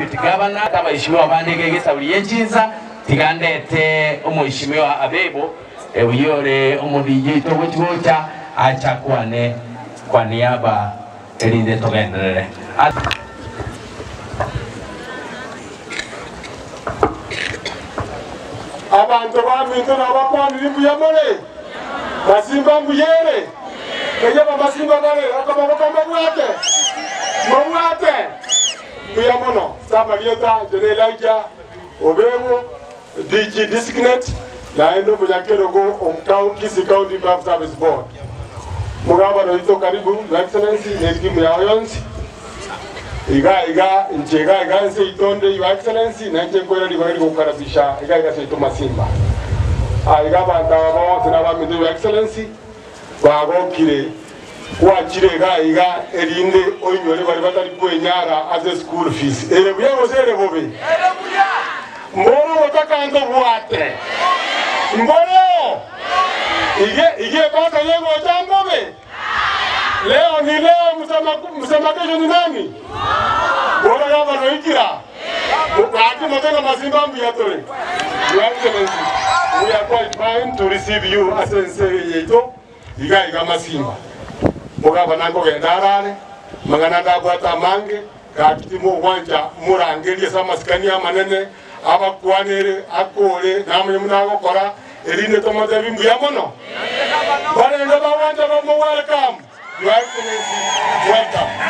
deputy governor kabaheshimiwa bandike gisaburi yenjinza tigandete umuheshimiwa Abebo uyore umudiji togocha achakwane kwa niaba elinde togenderere. Abantu baminto n'abakwandira mbuyamole masimba mbuyere kejaba masimba gale akamaboko mabwate mbuyamono samalieta jenelaja obebo DG Disknet naendo muyakerogo County Public Service Board mugaba noito karibu Your Excellency nekimu ya oyonsi iga nse itonde Your Excellency nanje kwera libari kukarabisha iga seito masimba iga banda bose n'abamide Your Excellency bagokire kwakire iga erinde oyinyore bari batari kwenyara as a school fees erebuye gozere bobe erebuya mboro watakanzo buate mboro ige baka yego jambobe leo ni leo msamakesho ni nani bora yaba noikira wakati matena masimba mbuyatore Your Excellency, we are quite fine to receive you as a yeto iga masimba mugaba nango gendarane mangana ndabwata mange katimo wanja murangerie samaskani amanene abakwanere akore namwe munago kora erinde tomoze bimbuyamono bare ndaba wanja ba welcome Your Excellency, welcome.